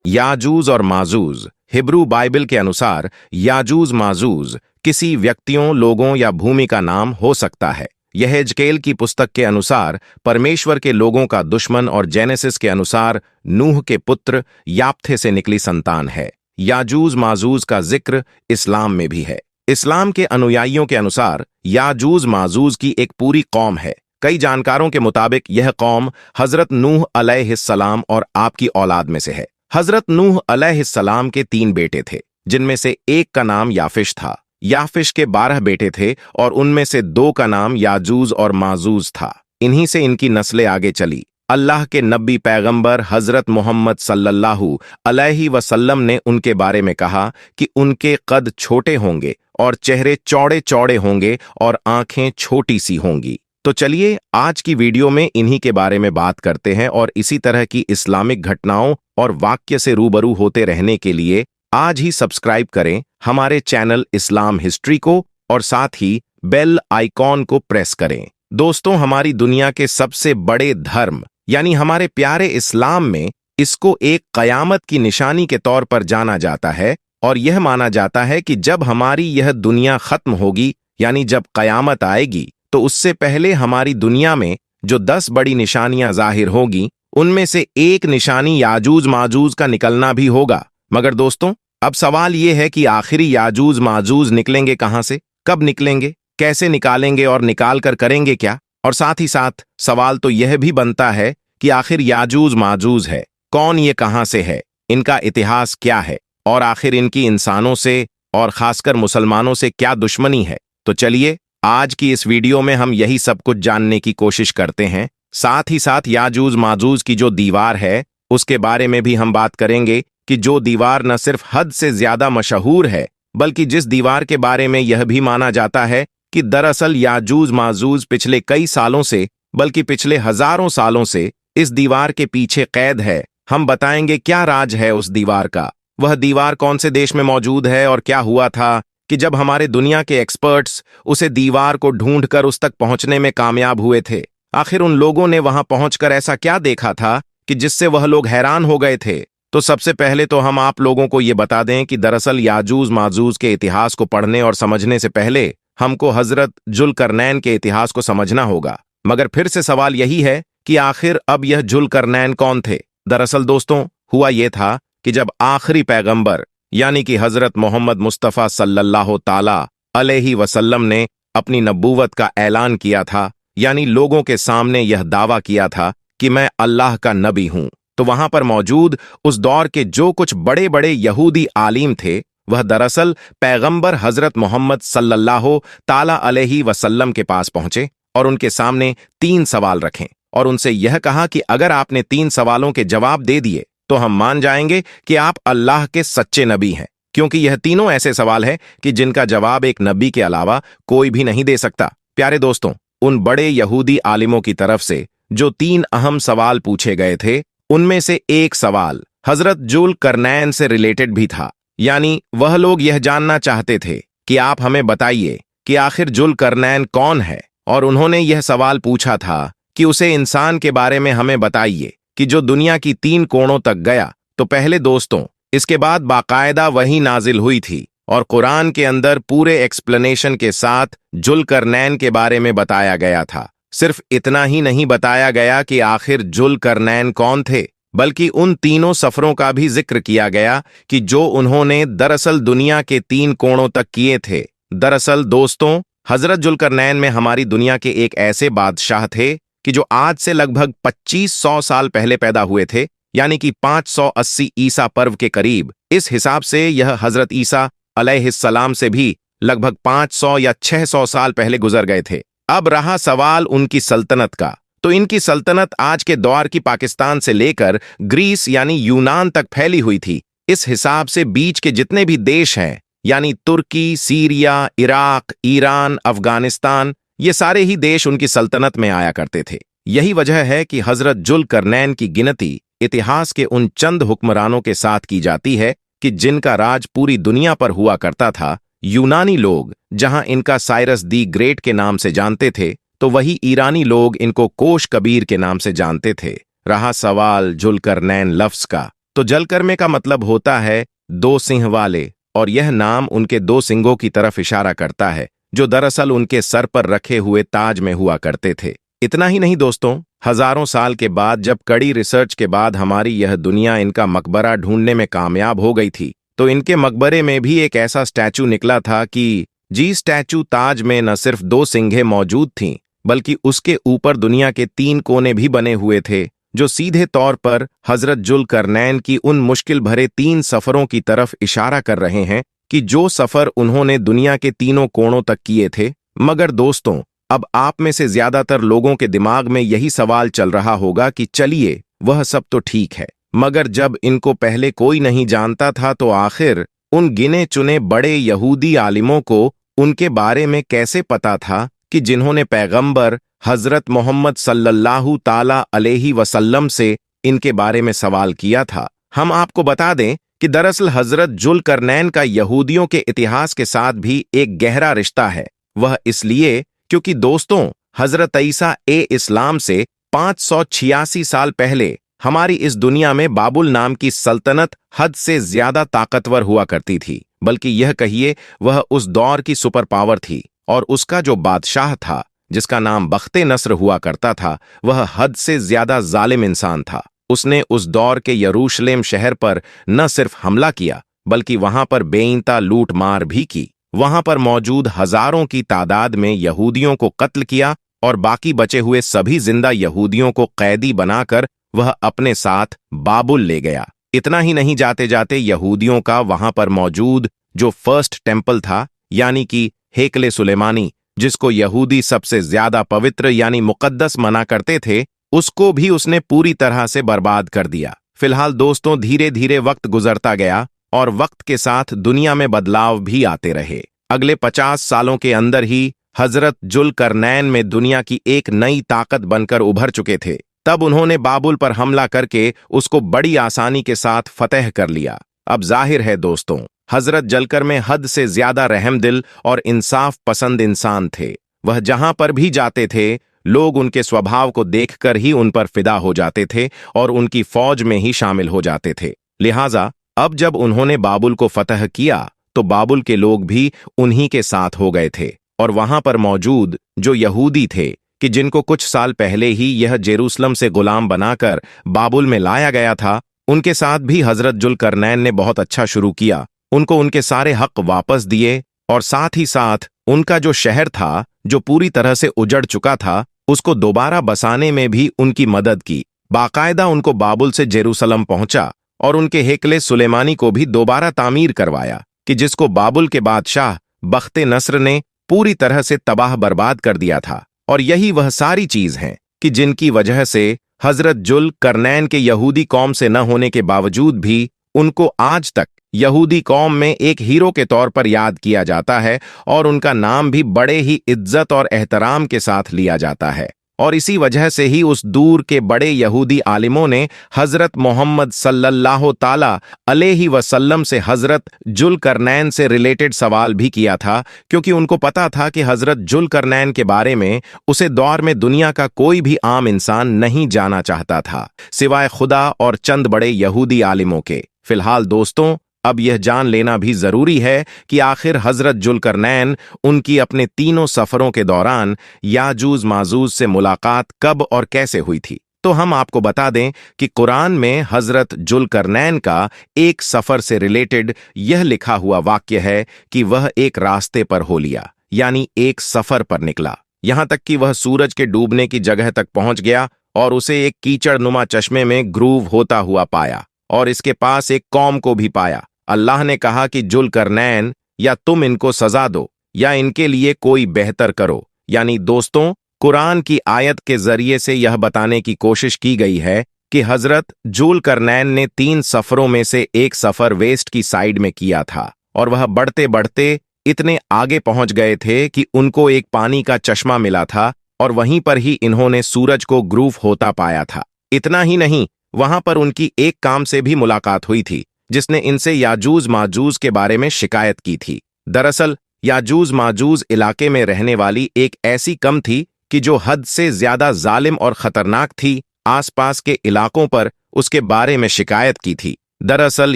याजूज और Majuj. Hebrew Bible के अनुसार याजूज माजूज किसी व्यक्तियों, लोगों या भूमि का नाम हो सकता है। यह यहेजकेल की पुस्तक के अनुसार परमेश्वर के लोगों का दुश्मन और जेनेसिस के अनुसार नूह के पुत्र याप्थे से निकली संतान है। याजूज माजूज का जिक्र इस्लाम में भी है। इस्लाम के अनुयायियों के अनुसार याजूज माजूज की एक पूरी कौम है। कई जानकारों के मुताबिक यह कौम हजरत नूह अलैहिस्सलाम और आपकी औलाद में से है। हजरत नूह अलैहिस्सलाम के 3 बेटे थे, जिनमें से एक का नाम याफिश था। याफिश के 12 बेटे थे और उनमें से 2 का नाम याजूज और माजूज था। इन्हीं से इनकी नस्लें आगे चली। अल्लाह के नबी पैगंबर हजरत मोहम्मद सल्लल्लाहु अलैहि वसल्लम ने उनके बारे में कहा कि उनके कद छोटे होंगे और चेहरे चौड़े चौड़े होंगे और आंखें छोटी सी होंगी। तो चलिए आज की वीडियो में इन्हीं के बारे में बात करते हैं और इसी तरह की इस्लामिक घटनाओं और वाक्य से रूबरू होते रहने के लिए आज ही सब्सक्राइब करें हमारे चैनल इस्लाम हिस्ट्री को और साथ ही बेल आइकॉन को प्रेस करें। दोस्तों, हमारी दुनिया के सबसे बड़े धर्म यानी हमारे प्यारे इस्लाम में इसको एक कयामत की निशानी के तौर पर जाना जाता है और यह माना जाता है कि जब हमारी यह दुनिया खत्म होगी यानी जब कयामत आएगी तो उससे पहले हमारी दुनिया में जो 10 बड़ी निशानियां जाहिर होगी उनमें से एक निशानी याजूज माजूज का निकलना भी होगा। मगर दोस्तों, अब सवाल यह है कि आखिरी याजूज माजूज निकलेंगे कहां से, कब निकलेंगे, कैसे निकालेंगे और निकाल कर करेंगे क्या। और साथ ही साथ सवाल तो यह भी बनता है कि आखिर याजूज माजूज है कौन, ये कहां से है, इनका इतिहास क्या है और आखिर इनकी इंसानों से और खासकर मुसलमानों से क्या दुश्मनी है। तो चलिए आज की इस वीडियो में हम यही सब कुछ जानने की कोशिश करते हैं। साथ ही साथ याजूज माजूज की जो दीवार है उसके बारे में भी हम बात करेंगे कि जो दीवार न सिर्फ हद से ज्यादा मशहूर है बल्कि जिस दीवार के बारे में यह भी माना जाता है कि दरअसल याजूज माजूज पिछले कई सालों से बल्कि पिछले हजारों सालों से इस दीवार के पीछे कैद है। हम बताएंगे क्या राज है उस दीवार का, वह दीवार कौन से देश में मौजूद है और क्या हुआ था कि जब हमारे दुनिया के एक्सपर्ट्स उसे दीवार को ढूंढकर उस तक पहुंचने में कामयाब हुए थे। आखिर उन लोगों ने वहां पहुंचकर ऐसा क्या देखा था कि जिससे वह लोग हैरान हो गए थे। तो सबसे पहले तो हम आप लोगों को ये बता दें कि दरअसल याजूज माजूज के इतिहास को पढ़ने और समझने से पहले हमको हजरत जुल्करनैन के इतिहास को समझना होगा। मगर फिर से सवाल यही है कि आखिर अब यह जुल्करनैन कौन थे। दरअसल दोस्तों, हुआ यह था कि जब आखिरी पैगंबर यानी कि हजरत मोहम्मद मुस्तफ़ा सल्लल्लाहु ताला अलैहि वसल्लम ने अपनी नबूवत का ऐलान किया था, यानी लोगों के सामने यह दावा किया था कि मैं अल्लाह का नबी हूं, तो वहां पर मौजूद उस दौर के जो कुछ बड़े बड़े यहूदी आलिम थे वह दरअसल पैगंबर हजरत मोहम्मद सल्लल्लाहु ताला अलैहि वसल्लम के पास पहुंचे और उनके सामने 3 सवाल रखें और उनसे यह कहा कि अगर आपने 3 सवालों के जवाब दे दिए तो हम मान जाएंगे कि आप अल्लाह के सच्चे नबी हैं, क्योंकि यह तीनों ऐसे सवाल हैं कि जिनका जवाब एक नबी के अलावा कोई भी नहीं दे सकता। प्यारे दोस्तों, उन बड़े यहूदी आलिमों की तरफ से जो 3 अहम सवाल पूछे गए थे उनमें से एक सवाल हजरत जुल्करनैन से रिलेटेड भी था, यानी वह लोग यह जानना चाहते थे कि आप हमें बताइए कि आखिर जुल्करनैन कौन है। और उन्होंने यह सवाल पूछा था कि उसे इंसान के बारे में हमें बताइए कि जो दुनिया की 3 कोणों तक गया। तो पहले दोस्तों, इसके बाद बाकायदा वही नाजिल हुई थी और कुरान के अंदर पूरे एक्सप्लेनेशन के साथ जुल्करनैन के बारे में बताया गया था। सिर्फ इतना ही नहीं बताया गया कि आखिर जुल्करनैन कौन थे, बल्कि उन तीनों सफरों का भी जिक्र किया गया कि जो उन्होंने दरअसल दुनिया के 3 कोणों तक किए थे। दरअसल दोस्तों, हजरत जुल्करनैन में हमारी दुनिया के एक ऐसे बादशाह थे कि जो आज से लगभग 2500 साल पहले पैदा हुए थे, यानी कि 580 ईसा पर्व के करीब। इस हिसाब से यह हजरत ईसा अलैहिस्सलाम से भी लगभग 500 या 600 साल पहले गुजर गए थे। अब रहा सवाल उनकी सल्तनत का, तो इनकी सल्तनत आज के दौर की पाकिस्तान से लेकर ग्रीस यानी यूनान तक फैली हुई थी। इस हिसाब से बीच के जितने भी देश हैं यानी तुर्की, सीरिया, इराक, ईरान, अफगानिस्तान, ये सारे ही देश उनकी सल्तनत में आया करते थे। यही वजह है कि हजरत जुल्करनैन की गिनती इतिहास के उन चंद हुक्मरानों के साथ की जाती है कि जिनका राज पूरी दुनिया पर हुआ करता था। यूनानी लोग जहां इनका साइरस दी ग्रेट के नाम से जानते थे, तो वही ईरानी लोग इनको कोश कबीर के नाम से जानते थे। रहा सवाल जुल्करनैन लफ्ज का, तो जलकर्मे का मतलब होता है दो सिंह वाले, और यह नाम उनके दो सिंगों की तरफ इशारा करता है जो दरअसल उनके सर पर रखे हुए ताज में हुआ करते थे। इतना ही नहीं दोस्तों, हजारों साल के बाद जब कड़ी रिसर्च के बाद हमारी यह दुनिया इनका मकबरा ढूंढने में कामयाब हो गई थी, तो इनके मकबरे में भी एक ऐसा स्टैचू निकला था कि जी स्टैचू ताज में न सिर्फ दो सिंघें मौजूद थीं, बल्कि उसके ऊपर दुनिया के 3 कोने भी बने हुए थे, जो सीधे तौर पर हजरत जुल्करनैन की उन मुश्किल भरे 3 सफरों की तरफ इशारा कर रहे हैं कि जो सफर उन्होंने दुनिया के तीनों कोणों तक किए थे। मगर दोस्तों, अब आप में से ज्यादातर लोगों के दिमाग में यही सवाल चल रहा होगा कि चलिए वह सब तो ठीक है, मगर जब इनको पहले कोई नहीं जानता था तो आखिर उन गिने चुने बड़े यहूदी आलिमों को उनके बारे में कैसे पता था कि जिन्होंने पैगंबर हजरत मोहम्मद सल्लल्लाहु ताला अलैहि वसल्लम से इनके बारे में सवाल किया था। हम आपको बता दें कि दरअसल हजरत जुल्करनैन का यहूदियों के इतिहास के साथ भी एक गहरा रिश्ता है। वह इसलिए क्योंकि दोस्तों, हजरत ईसा इस्लाम से 586 साल पहले हमारी इस दुनिया में बाबुल नाम की सल्तनत हद से ज्यादा ताकतवर हुआ करती थी, बल्कि यह कहिए वह उस दौर की सुपर पावर थी, और उसका जो बादशाह था जिसका नाम बख्ते नस्र हुआ करता था, वह हद से ज्यादा जालिम इंसान था। उसने उस दौर के यरूशलेम शहर पर न सिर्फ हमला किया, बल्कि वहां पर बेइंता लूट मार भी की। वहां पर मौजूद हजारों की तादाद में यहूदियों को कत्ल किया, और बाकी बचे हुए सभी जिंदा यहूदियों को कैदी बनाकर वह अपने साथ बाबुल ले गया। इतना ही नहीं, जाते जाते यहूदियों का वहां पर मौजूद जो फर्स्ट टेम्पल था, यानी कि हेकले सुलेमानी, जिसको यहूदी सबसे ज्यादा पवित्र यानी मुकद्दस मना करते थे, उसको भी उसने पूरी तरह से बर्बाद कर दिया। फिलहाल दोस्तों, धीरे धीरे वक्त गुजरता गया और वक्त के साथ दुनिया में बदलाव भी आते रहे। अगले 50 सालों के अंदर ही हजरत जुल्करनैन में दुनिया की एक नई ताकत बनकर उभर चुके थे। तब उन्होंने बाबुल पर हमला करके उसको बड़ी आसानी के साथ फतेह कर लिया। अब जाहिर है दोस्तों, हजरत जलकर में हद से ज्यादा रहमदिल और इंसाफ पसंद इंसान थे। वह जहां पर भी जाते थे, लोग उनके स्वभाव को देखकर ही उन पर फिदा हो जाते थे और उनकी फौज में ही शामिल हो जाते थे। लिहाजा अब जब उन्होंने बाबुल को फतह किया तो बाबुल के लोग भी उन्हीं के साथ हो गए थे, और वहां पर मौजूद जो यहूदी थे कि जिनको कुछ साल पहले ही यह जेरूसलम से गुलाम बनाकर बाबुल में लाया गया था, उनके साथ भी हजरत जुल्करनैन ने बहुत अच्छा शुरू किया। उनको उनके सारे हक वापस दिए, और साथ ही साथ उनका जो शहर था जो पूरी तरह से उजड़ चुका था, उसको दोबारा बसाने में भी उनकी मदद की। बाकायदा उनको बाबुल से जेरूसलम पहुंचा और उनके हेकले सुलेमानी को भी दोबारा तामीर करवाया, कि जिसको बाबुल के बादशाह बख्ते नस्र ने पूरी तरह से तबाह बर्बाद कर दिया था। और यही वह सारी चीज है कि जिनकी वजह से हजरत जुल्करनैन के यहूदी कौम से न होने के बावजूद भी उनको आज तक यहूदी कौम में एक हीरो के तौर पर याद किया जाता है, और उनका नाम भी बड़े ही इज्जत और एहतराम के साथ लिया जाता है। और इसी वजह से ही उस दूर के बड़े यहूदी आलिमों ने हजरत मोहम्मद सल्लल्लाहु ताला अलैहि वसल्लम से हजरत जुल्करनैन से रिलेटेड सवाल भी किया था, क्योंकि उनको पता था कि हजरत जुल्करनैन के बारे में उसे दौर में दुनिया का कोई भी आम इंसान नहीं जाना चाहता था, सिवाय खुदा और चंद बड़े यहूदी आलिमों के। फिलहाल दोस्तों, अब यह जान लेना भी जरूरी है कि आखिर हजरत जुल्करनैन उनकी अपने तीनों सफरों के दौरान याजूज माजूज से मुलाकात कब और कैसे हुई थी। तो हम आपको बता दें कि कुरान में हजरत जुल्करनैन का एक सफर से रिलेटेड यह लिखा हुआ वाक्य है कि वह एक रास्ते पर हो लिया, यानी एक सफर पर निकला, यहां तक कि वह सूरज के डूबने की जगह तक पहुंच गया और उसे एक कीचड़नुमा चश्मे में ग्रूव होता हुआ पाया, और इसके पास एक कौम को भी पाया। अल्लाह ने कहा कि जुल्करनैन, या तुम इनको सजा दो या इनके लिए कोई बेहतर करो। यानी दोस्तों, कुरान की आयत के जरिए से यह बताने की कोशिश की गई है कि हजरत जुल्करनैन ने 3 सफरों में से एक सफर वेस्ट की साइड में किया था, और वह बढ़ते बढ़ते इतने आगे पहुंच गए थे कि उनको एक पानी का चश्मा मिला था, और वहीं पर ही इन्होंने सूरज को ग्रूव होता पाया था। इतना ही नहीं, वहां पर उनकी एक काम से भी मुलाकात हुई थी जिसने इनसे याजूज माजूज के बारे में शिकायत की थी। दरअसल याजूज माजूज इलाके में रहने वाली एक ऐसी कम थी कि जो हद से ज्यादा जालिम और खतरनाक थी। आसपास के इलाकों पर उसके बारे में शिकायत की थी। दरअसल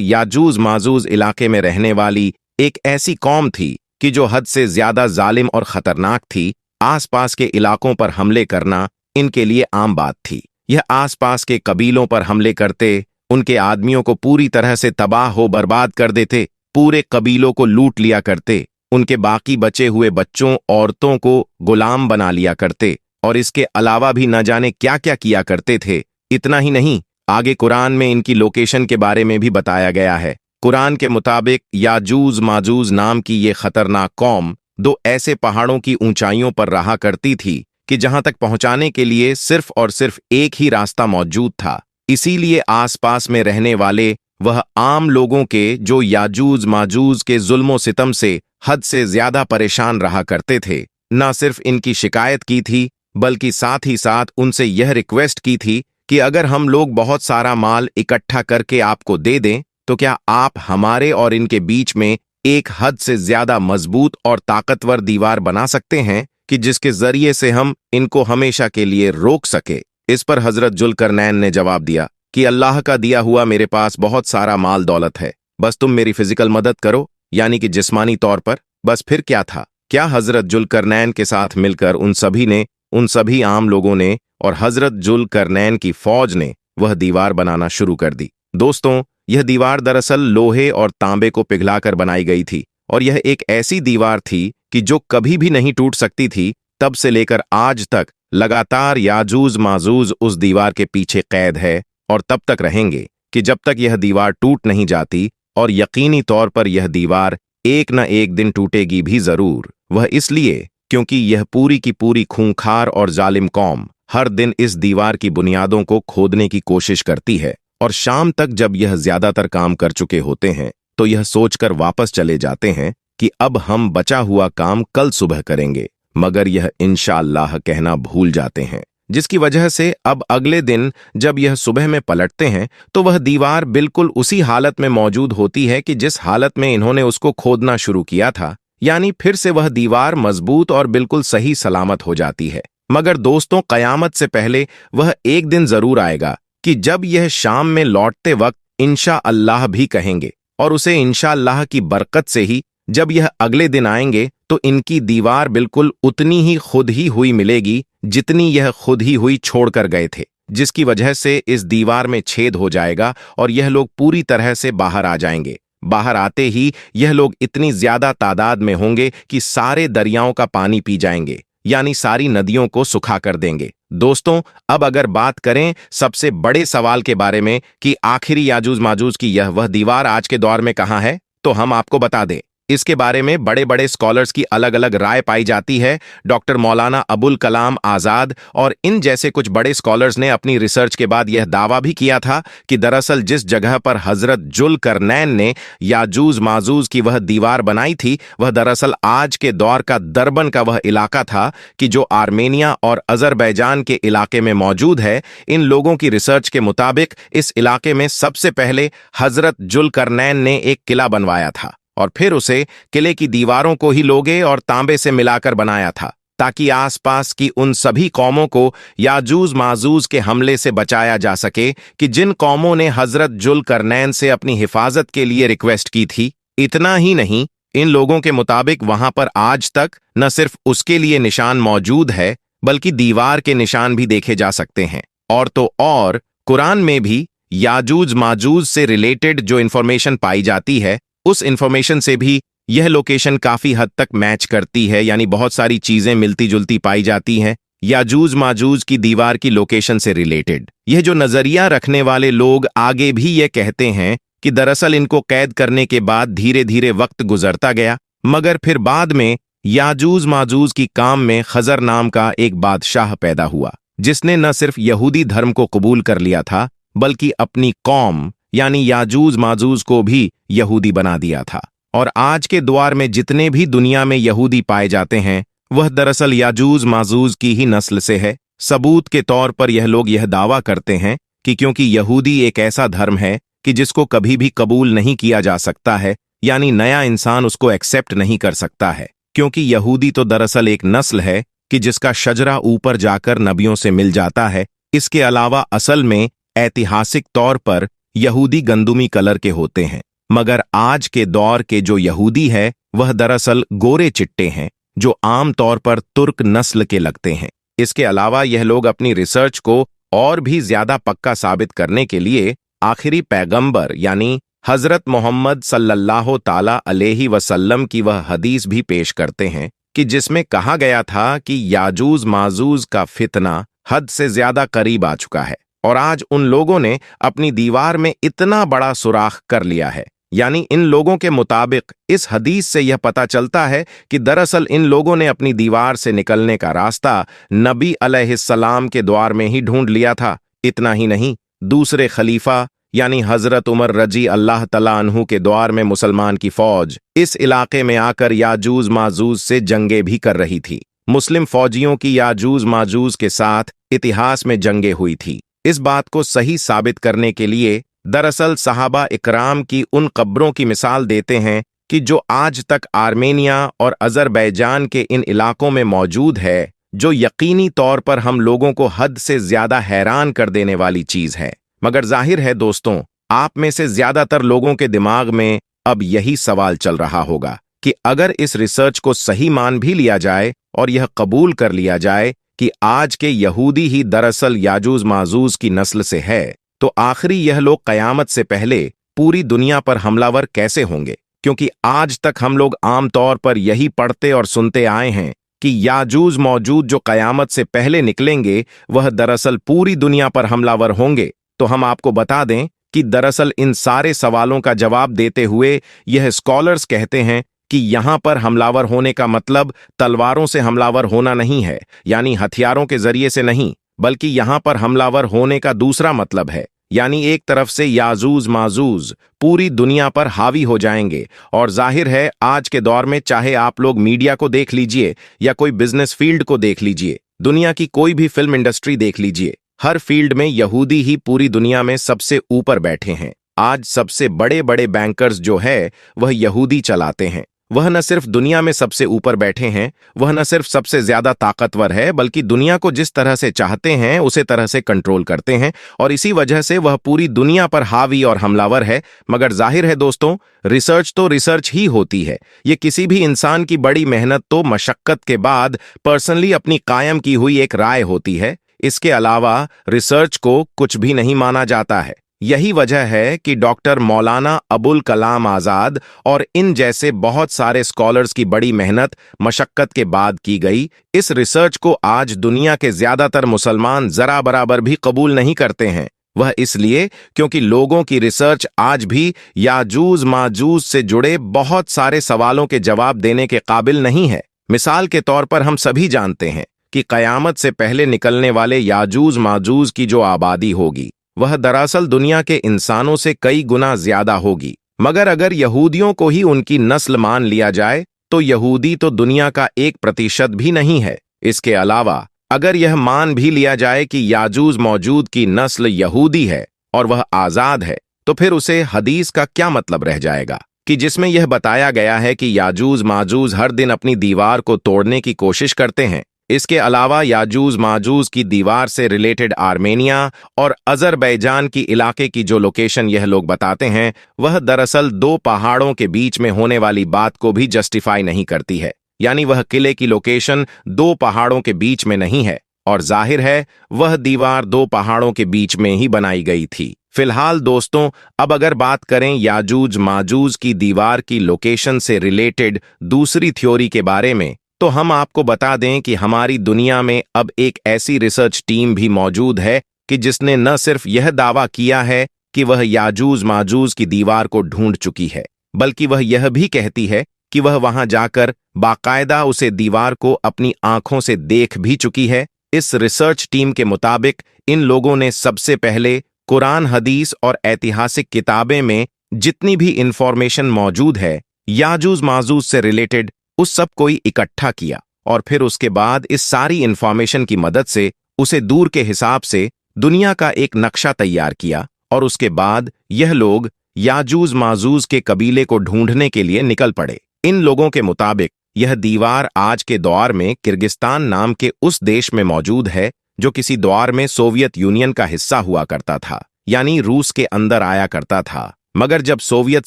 याजूज माजूज इलाके में रहने वाली एक ऐसी कौम थी कि जो हद से ज्यादा जालिम और खतरनाक थी। आसपास के इलाकों पर हमले करना इनके लिए आम बात थी। यह आसपास के कबीलों पर हमले करते, उनके आदमियों को पूरी तरह से तबाह हो बर्बाद कर देते, पूरे कबीलों को लूट लिया करते, उनके बाकी बचे हुए बच्चों औरतों को गुलाम बना लिया करते और इसके अलावा भी न जाने क्या क्या किया करते थे। इतना ही नहीं, आगे कुरान में इनकी लोकेशन के बारे में भी बताया गया है। कुरान के मुताबिक याजूज माजूज नाम की ये खतरनाक कौम दो ऐसे पहाड़ों की ऊंचाइयों पर रहा करती थी कि जहां तक पहुंचाने के लिए सिर्फ और सिर्फ एक ही रास्ता मौजूद था। इसीलिए आसपास में रहने वाले वह आम लोगों के जो याजूज माजूज के जुल्मो सितम से हद से ज्यादा परेशान रहा करते थे, न सिर्फ इनकी शिकायत की थी बल्कि साथ ही साथ उनसे यह रिक्वेस्ट की थी कि अगर हम लोग बहुत सारा माल इकट्ठा करके आपको दे दें तो क्या आप हमारे और इनके बीच में एक हद से ज्यादा मजबूत और ताकतवर दीवार बना सकते हैं कि जिसके जरिए से हम इनको हमेशा के लिए रोक सके। इस पर हजरत जुल्करनैन ने जवाब दिया कि अल्लाह का दिया हुआ मेरे पास बहुत सारा माल दौलत है, बस तुम मेरी फिजिकल मदद करो, यानी कि जिस्मानी तौर पर। बस फिर क्या था, क्या हजरत जुल्करनैन के साथ मिलकर उन सभी आम लोगों ने और हजरत जुल्करनैन की फौज ने वह दीवार बनाना शुरू कर दी। दोस्तों, यह दीवार दरअसल लोहे और तांबे को पिघलाकर बनाई गई थी और यह एक ऐसी दीवार थी कि जो कभी भी नहीं टूट सकती थी। तब से लेकर आज तक लगातार याजूज माजूज उस दीवार के पीछे कैद है और तब तक रहेंगे कि जब तक यह दीवार टूट नहीं जाती, और यकीनी तौर पर यह दीवार एक न एक दिन टूटेगी भी जरूर। वह इसलिए क्योंकि यह पूरी की पूरी खूंखार और जालिम कौम हर दिन इस दीवार की बुनियादों को खोदने की कोशिश करती है और शाम तक जब यह ज्यादातर काम कर चुके होते हैं तो यह सोचकर वापस चले जाते हैं कि अब हम बचा हुआ काम कल सुबह करेंगे, मगर यह इंशाअल्लाह कहना भूल जाते हैं, जिसकी वजह से अब अगले दिन जब यह सुबह में पलटते हैं तो वह दीवार बिल्कुल उसी हालत में मौजूद होती है कि जिस हालत में इन्होंने उसको खोदना शुरू किया था। यानी फिर से वह दीवार मजबूत और बिल्कुल सही सलामत हो जाती है। मगर दोस्तों, कयामत से पहले वह एक दिन जरूर आएगा कि जब यह शाम में लौटते वक्त इंशाअल्लाह भी कहेंगे, और उसे इंशाअल्लाह की बरकत से ही जब यह अगले दिन आएंगे तो इनकी दीवार बिल्कुल उतनी ही खुद ही हुई मिलेगी जितनी यह खुद ही हुई छोड़कर गए थे, जिसकी वजह से इस दीवार में छेद हो जाएगा और यह लोग पूरी तरह से बाहर आ जाएंगे। बाहर आते ही यह लोग इतनी ज्यादा तादाद में होंगे कि सारे दरियाओं का पानी पी जाएंगे, यानी सारी नदियों को सुखा कर देंगे। दोस्तों, अब अगर बात करें सबसे बड़े सवाल के बारे में कि आखिरी याजूज माजूज की यह वह दीवार आज के दौर में कहाँ है, तो हम आपको बता दें। इसके बारे में बड़े बड़े स्कॉलर्स की अलग अलग राय पाई जाती है। डॉक्टर मौलाना अबुल कलाम आज़ाद और इन जैसे कुछ बड़े स्कॉलर्स ने अपनी रिसर्च के बाद यह दावा भी किया था कि दरअसल जिस जगह पर हजरत जुल्करनैन ने याजूज माजूज की वह दीवार बनाई थी, वह दरअसल आज के दौर का दरबन का वह इलाका था कि जो आर्मेनिया और अजरबैजान के इलाके में मौजूद है। इन लोगों की रिसर्च के मुताबिक इस इलाके में सबसे पहले हजरत जुल्करनैन ने एक किला बनवाया था और फिर उसे किले की दीवारों को ही लोहे और तांबे से मिलाकर बनाया था ताकि आसपास की उन सभी कौमों को याजूज माजूज के हमले से बचाया जा सके कि जिन कौमों ने हजरत जुल्करनैन से अपनी हिफाजत के लिए रिक्वेस्ट की थी। इतना ही नहीं, इन लोगों के मुताबिक वहां पर आज तक न सिर्फ उसके लिए निशान मौजूद है बल्कि दीवार के निशान भी देखे जा सकते हैं। और तो और कुरान में भी याजूज माजूज से रिलेटेड जो इंफॉर्मेशन पाई जाती है, उस इंफॉर्मेशन से भी यह लोकेशन काफी हद तक मैच करती है, यानी बहुत सारी चीजें मिलती जुलती पाई जाती हैं याजूज माजूज की दीवार की लोकेशन से रिलेटेड। यह जो नजरिया रखने वाले लोग आगे भी यह कहते हैं कि दरअसल इनको कैद करने के बाद धीरे धीरे वक्त गुजरता गया, मगर फिर बाद में याजूज माजूज की काम में खजर नाम का एक बादशाह पैदा हुआ जिसने न सिर्फ यहूदी धर्म को कबूल कर लिया था बल्कि अपनी कौम यानी याजूज माजूज को भी यहूदी बना दिया था। और आज के दौर में जितने भी दुनिया में यहूदी पाए जाते हैं वह दरअसल याजूज माजूज की ही नस्ल से है। सबूत के तौर पर यह लोग यह दावा करते हैं कि क्योंकि यहूदी एक ऐसा धर्म है कि जिसको कभी भी कबूल नहीं किया जा सकता है, यानी नया इंसान उसको एक्सेप्ट नहीं कर सकता है, क्योंकि यहूदी तो दरअसल एक नस्ल है कि जिसका शजरा ऊपर जाकर नबियों से मिल जाता है। इसके अलावा असल में ऐतिहासिक तौर पर यहूदी गंदुमी कलर के होते हैं, मगर आज के दौर के जो यहूदी है वह दरअसल गोरे चिट्टे हैं जो आम तौर पर तुर्क नस्ल के लगते हैं। इसके अलावा यह लोग अपनी रिसर्च को और भी ज्यादा पक्का साबित करने के लिए आखिरी पैगंबर यानी हजरत मोहम्मद सल्लल्लाहु ताला अलैहि वसल्लम की वह हदीस भी पेश करते हैं कि जिसमें कहा गया था कि याजूज माजूज का फितना हद से ज्यादा करीब आ चुका है और आज उन लोगों ने अपनी दीवार में इतना बड़ा सुराख कर लिया है। यानी इन लोगों के मुताबिक इस हदीस से यह पता चलता है कि दरअसल इन लोगों ने अपनी दीवार से निकलने का रास्ता नबी अलैहिस्सलाम के द्वार में ही ढूंढ लिया था। इतना ही नहीं, दूसरे खलीफा यानी हजरत उमर रजी अल्लाह तआला अन्हु के द्वार में मुसलमान की फौज इस इलाके में आकर याजूज माजूज से जंगें भी कर रही थी। मुस्लिम फौजियों की याजूज माजूज के साथ इतिहास में जंगें हुई थी। इस बात को सही साबित करने के लिए दरअसल सहाबा इकराम की उन कब्रों की मिसाल देते हैं कि जो आज तक आर्मेनिया और अजरबैजान के इन इलाकों में मौजूद है, जो यकीनी तौर पर हम लोगों को हद से ज्यादा हैरान कर देने वाली चीज है। मगर जाहिर है दोस्तों, आप में से ज्यादातर लोगों के दिमाग में अब यही सवाल चल रहा होगा कि अगर इस रिसर्च को सही मान भी लिया जाए और यह कबूल कर लिया जाए कि आज के यहूदी ही दरअसल याजूज माजूज की नस्ल से है, तो आखिरी यह लोग कयामत से पहले पूरी दुनिया पर हमलावर कैसे होंगे? क्योंकि आज तक हम लोग आमतौर पर यही पढ़ते और सुनते आए हैं कि याजूज मौजूद जो कयामत से पहले निकलेंगे वह दरअसल पूरी दुनिया पर हमलावर होंगे। तो हम आपको बता दें कि दरअसल इन सारे सवालों का जवाब देते हुए यह स्कॉलर्स कहते हैं कि यहां पर हमलावर होने का मतलब तलवारों से हमलावर होना नहीं है, यानी हथियारों के जरिए से नहीं, बल्कि यहां पर हमलावर होने का दूसरा मतलब है। यानी एक तरफ से याजूज माजूज पूरी दुनिया पर हावी हो जाएंगे। और जाहिर है आज के दौर में चाहे आप लोग मीडिया को देख लीजिए या कोई बिजनेस फील्ड को देख लीजिए, दुनिया की कोई भी फिल्म इंडस्ट्री देख लीजिए, हर फील्ड में यहूदी ही पूरी दुनिया में सबसे ऊपर बैठे हैं। आज सबसे बड़े बड़े बैंकर्स जो है वह यहूदी चलाते हैं। वह न सिर्फ दुनिया में सबसे ऊपर बैठे हैं, वह न सिर्फ सबसे ज्यादा ताकतवर है, बल्कि दुनिया को जिस तरह से चाहते हैं उसे तरह से कंट्रोल करते हैं और इसी वजह से वह पूरी दुनिया पर हावी और हमलावर है। मगर जाहिर है दोस्तों, रिसर्च तो रिसर्च ही होती है। ये किसी भी इंसान की बड़ी मेहनत तो मशक्कत के बाद पर्सनली अपनी कायम की हुई एक राय होती है। इसके अलावा रिसर्च को कुछ भी नहीं माना जाता है। यही वजह है कि डॉक्टर मौलाना अबुल कलाम आजाद और इन जैसे बहुत सारे स्कॉलर्स की बड़ी मेहनत मशक्कत के बाद की गई इस रिसर्च को आज दुनिया के ज्यादातर मुसलमान जरा बराबर भी कबूल नहीं करते हैं। वह इसलिए क्योंकि लोगों की रिसर्च आज भी याजूज माजूज से जुड़े बहुत सारे सवालों के जवाब देने के काबिल नहीं है। मिसाल के तौर पर हम सभी जानते हैं कि कयामत से पहले निकलने वाले याजूज माजूज की जो आबादी होगी वह दरअसल दुनिया के इंसानों से कई गुना ज्यादा होगी। मगर अगर यहूदियों को ही उनकी नस्ल मान लिया जाए तो यहूदी तो दुनिया का 1% भी नहीं है। इसके अलावा अगर यह मान भी लिया जाए कि याजूज मौजूद की नस्ल यहूदी है और वह आजाद है, तो फिर उसे हदीस का क्या मतलब रह जाएगा कि जिसमें यह बताया गया है कि याजूज माजूज हर दिन अपनी दीवार को तोड़ने की कोशिश करते हैं। इसके अलावा याजूज माजूज की दीवार से रिलेटेड आर्मेनिया और अजरबैजान की इलाके की जो लोकेशन यह लोग बताते हैं वह दरअसल 2 पहाड़ों के बीच में होने वाली बात को भी जस्टिफाई नहीं करती है। यानी वह किले की लोकेशन 2 पहाड़ों के बीच में नहीं है और जाहिर है वह दीवार 2 पहाड़ों के बीच में ही बनाई गई थी। फिलहाल दोस्तों, अब अगर बात करें याजूज माजूज की दीवार की लोकेशन से रिलेटेड दूसरी थ्योरी के बारे में, तो हम आपको बता दें कि हमारी दुनिया में अब एक ऐसी रिसर्च टीम भी मौजूद है कि जिसने न सिर्फ यह दावा किया है कि वह याजूज माजूज की दीवार को ढूंढ चुकी है, बल्कि वह यह भी कहती है कि वह वहां जाकर बाकायदा उसे दीवार को अपनी आंखों से देख भी चुकी है। इस रिसर्च टीम के मुताबिक इन लोगों ने सबसे पहले कुरान, हदीस और ऐतिहासिक किताबें में जितनी भी इंफॉर्मेशन मौजूद है याजूज माजूज से रिलेटेड उस सब को इकट्ठा किया और फिर उसके बाद इस सारी इंफॉर्मेशन की मदद से उसे दूर के हिसाब से दुनिया का एक नक्शा तैयार किया और उसके बाद यह लोग याजूज माजूज के कबीले को ढूंढने के लिए निकल पड़े। इन लोगों के मुताबिक यह दीवार आज के दौर में किर्गिस्तान नाम के उस देश में मौजूद है जो किसी दौर में सोवियत यूनियन का हिस्सा हुआ करता था। यानी रूस के अंदर आया करता था। मगर जब सोवियत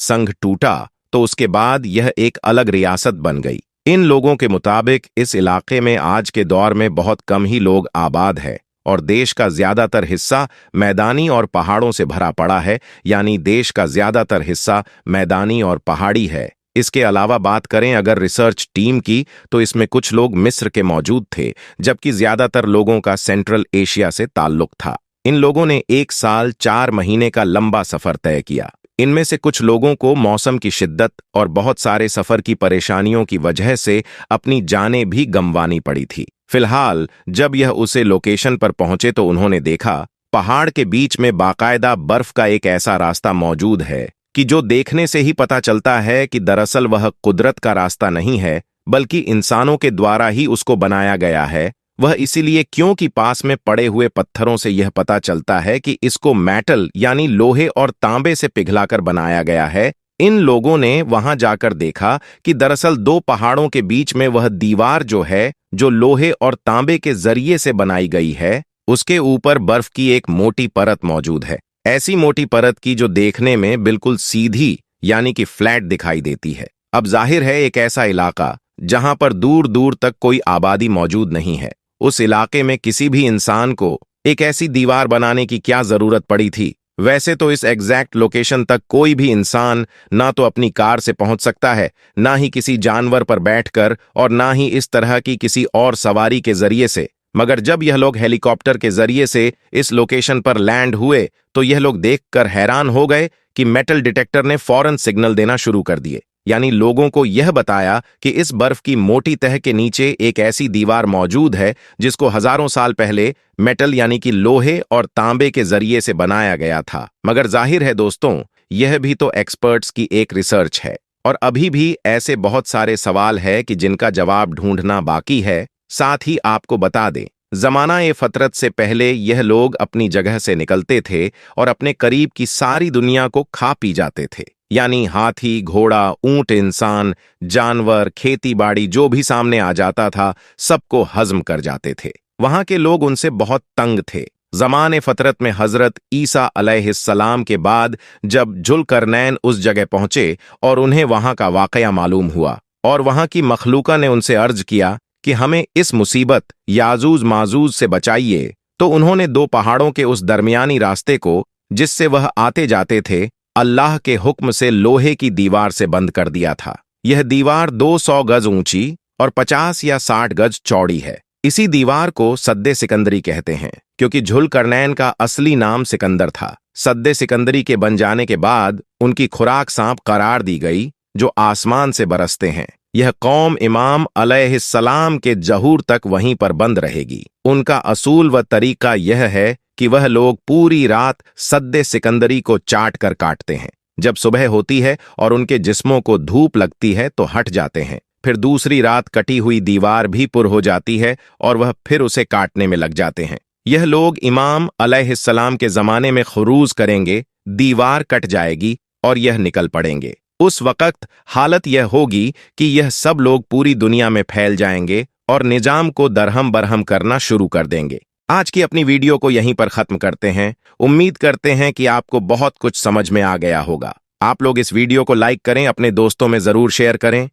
संघ टूटा तो उसके बाद यह एक अलग रियासत बन गई। इन लोगों के मुताबिक इस इलाके में आज के दौर में बहुत कम ही लोग आबाद है और देश का ज्यादातर हिस्सा मैदानी और पहाड़ों से भरा पड़ा है, यानी देश का ज्यादातर हिस्सा मैदानी और पहाड़ी है। इसके अलावा बात करें अगर रिसर्च टीम की, तो इसमें कुछ लोग मिस्र के मौजूद थे, जबकि ज्यादातर लोगों का सेंट्रल एशिया से ताल्लुक था। इन लोगों ने 1 साल 4 महीने का लंबा सफर तय किया। इनमें से कुछ लोगों को मौसम की शिद्दत और बहुत सारे सफर की परेशानियों की वजह से अपनी जानें भी गंवानी पड़ी थी। फिलहाल जब यह उसे लोकेशन पर पहुंचे तो उन्होंने देखा पहाड़ के बीच में बाकायदा बर्फ का एक ऐसा रास्ता मौजूद है कि जो देखने से ही पता चलता है कि दरअसल वह कुदरत का रास्ता नहीं है, बल्कि इंसानों के द्वारा ही उसको बनाया गया है। वह इसीलिए क्योंकि पास में पड़े हुए पत्थरों से यह पता चलता है कि इसको मेटल यानी लोहे और तांबे से पिघलाकर बनाया गया है। इन लोगों ने वहां जाकर देखा कि दरअसल 2 पहाड़ों के बीच में वह दीवार जो है, जो लोहे और तांबे के जरिए से बनाई गई है, उसके ऊपर बर्फ की एक मोटी परत मौजूद है। ऐसी मोटी परत की जो देखने में बिल्कुल सीधी यानी कि फ्लैट दिखाई देती है। अब जाहिर है एक ऐसा इलाका जहां पर दूर दूर तक कोई आबादी मौजूद नहीं है, उस इलाके में किसी भी इंसान को एक ऐसी दीवार बनाने की क्या जरूरत पड़ी थी। वैसे तो इस एग्जैक्ट लोकेशन तक कोई भी इंसान ना तो अपनी कार से पहुंच सकता है, ना ही किसी जानवर पर बैठकर, और ना ही इस तरह की किसी और सवारी के जरिए से। मगर जब यह लोग हेलीकॉप्टर के जरिए से इस लोकेशन पर लैंड हुए तो यह लोग देखकर हैरान हो गए कि मेटल डिटेक्टर ने फौरन सिग्नल देना शुरू कर दिए, यानी लोगों को यह बताया कि इस बर्फ की मोटी तह के नीचे एक ऐसी दीवार मौजूद है जिसको हजारों साल पहले मेटल यानी कि लोहे और तांबे के जरिए से बनाया गया था। मगर जाहिर है दोस्तों, यह भी तो एक्सपर्ट्स की एक रिसर्च है और अभी भी ऐसे बहुत सारे सवाल है कि जिनका जवाब ढूंढना बाकी है। साथ ही आपको बता दें, ज़माना-ए-फ़तरत से पहले यह लोग अपनी जगह से निकलते थे और अपने करीब की सारी दुनिया को खा पी जाते थे, यानी हाथी, घोड़ा, ऊंट, इंसान, जानवर, खेती बाड़ी जो भी सामने आ जाता था सबको हजम कर जाते थे। वहां के लोग उनसे बहुत तंग थे। ज़माने-फ़तरत में हजरत ईसा अलैहिस्सलाम के बाद जब जुल्करनैन उस जगह पहुंचे और उन्हें वहां का वाकया मालूम हुआ और वहां की मखलूका ने उनसे अर्ज किया कि हमें इस मुसीबत याजूज माजूज से बचाइए, तो उन्होंने 2 पहाड़ों के उस दरमियानी रास्ते को जिससे वह आते जाते थे अल्लाह के हुक्म से लोहे की दीवार से बंद कर दिया था। यह दीवार 200 गज ऊंची और 50 या 60 गज चौड़ी है। इसी दीवार को सद्दे सिकंदरी कहते हैं, क्योंकि जुल्करनैन का असली नाम सिकंदर था। सद्दे सिकंदरी के बन जाने के बाद उनकी खुराक सांप करार दी गई, जो आसमान से बरसते हैं। यह कौम इमाम अलैहिस्सलाम के जहूर तक वहीं पर बंद रहेगी। उनका असूल व तरीका यह है कि वह लोग पूरी रात सद्दे सिकंदरी को चाट कर काटते हैं। जब सुबह होती है और उनके जिस्मों को धूप लगती है तो हट जाते हैं। फिर दूसरी रात कटी हुई दीवार भी पुर हो जाती है और वह फिर उसे काटने में लग जाते हैं। यह लोग इमाम अलैहिस्सलाम के जमाने में खुरूज करेंगे, दीवार कट जाएगी और यह निकल पड़ेंगे। उस वक्त हालत यह होगी कि यह सब लोग पूरी दुनिया में फैल जाएंगे और निजाम को दरहम बरहम करना शुरू कर देंगे। आज की अपनी वीडियो को यहीं पर खत्म करते हैं। उम्मीद करते हैं कि आपको बहुत कुछ समझ में आ गया होगा। आप लोग इस वीडियो को लाइक करें, अपने दोस्तों में जरूर शेयर करें।